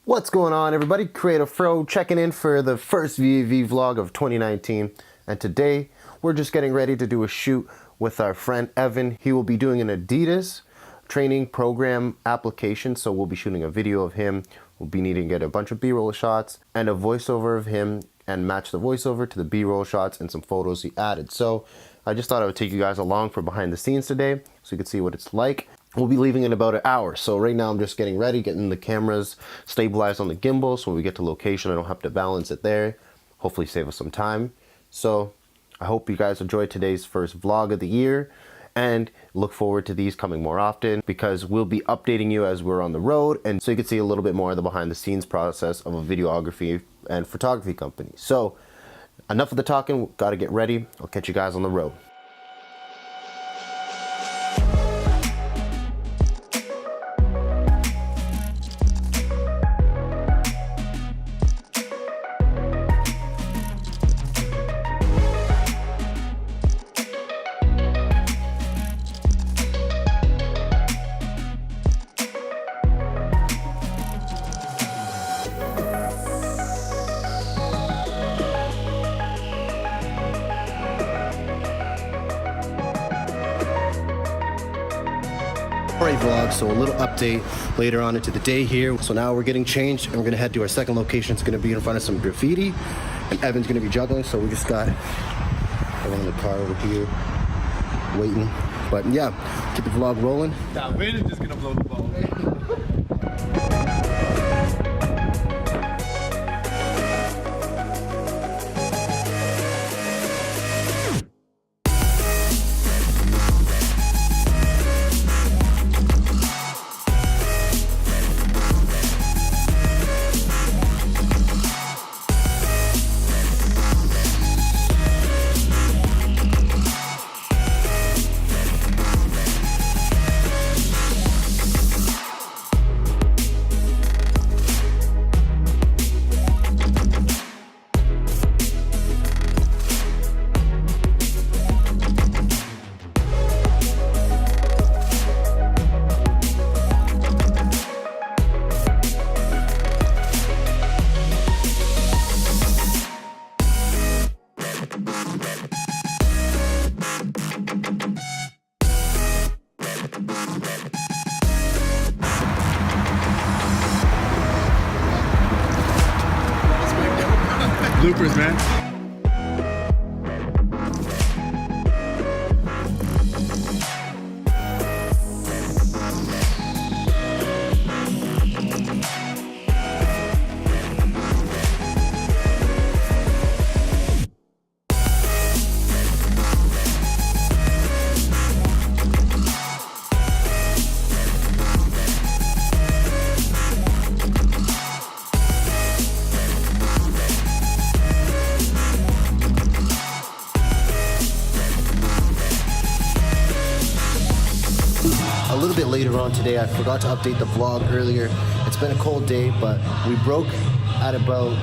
What's going on, everybody? Creative Fro checking in for the first VAV vlog of 2019. And today we're just getting ready to do a shoot with our friend Evan. He will be doing an Adidas training program application. So we'll be shooting a video of him. We'll be needing to get a bunch of B-roll shots and a voiceover of him and match the voiceover to the B-roll shots and some photos he added. So I just thought I would take you guys along for behind the scenes today so you can see what it's like. We'll be leaving in about an hour. So right now I'm just getting ready, getting the cameras stabilized on the gimbal. So when we get to location, I don't have to balance it there. Hopefully save us some time. So I hope you guys enjoyed today's first vlog of the year and look forward to these coming more often because we'll be updating you as we're on the road. And so you can see a little bit more of the behind the scenes process of a videography and photography company. So enough of the talking, gotta get ready. I'll catch you guys on the road. Alright vlog, so a little update later on into the day here. So now we're getting changed and we're gonna head to our second location. It's gonna be in front of some graffiti and Evan's gonna be juggling. So we just got everyone in the car over here waiting. But yeah, keep the vlog rolling. That wind is just gonna blow the ball. Bloopers, man. A little bit later on today, I forgot to update the vlog earlier. It's been a cold day, but we broke at about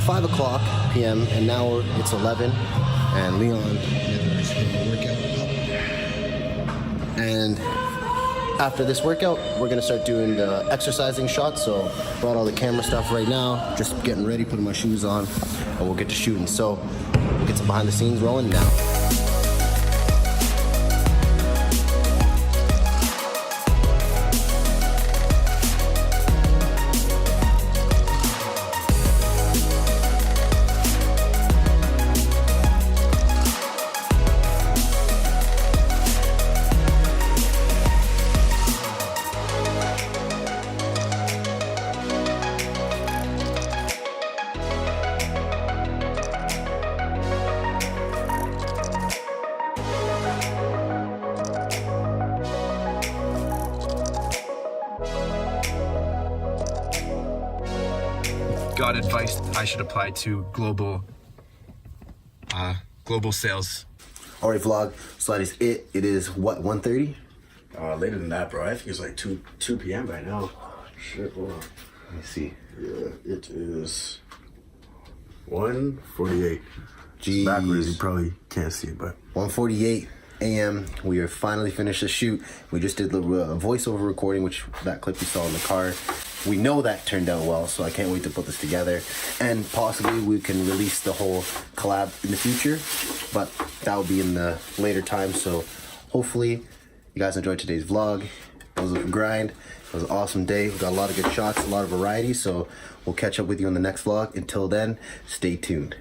5 o'clock p.m. and now it's 11. And Leon is going to work out. And after this workout, we're going to start doing the exercising shots. So brought all the camera stuff right now, just getting ready, putting my shoes on, and we'll get to shooting. So we'll get some behind the scenes rolling now. Got advice I should apply to global sales. All right, vlog. So that is it. It is what, 1:30? Later than that, bro. I think it's like 2 p.m. right now. Shit, hold on. Let me see. Yeah, it is 1:48. Jeez. Backwards, you probably can't see it, but 1:48. a.m. We are finally finished the shoot. We just did the voiceover recording, which that clip you saw in the car. We know that turned out well, so I can't wait to put this together. And possibly we can release the whole collab in the future, but that will be in the later time. So hopefully you guys enjoyed today's vlog. It was a grind. It was an awesome day. We got a lot of good shots, a lot of variety. So we'll catch up with you in the next vlog. Until then, stay tuned.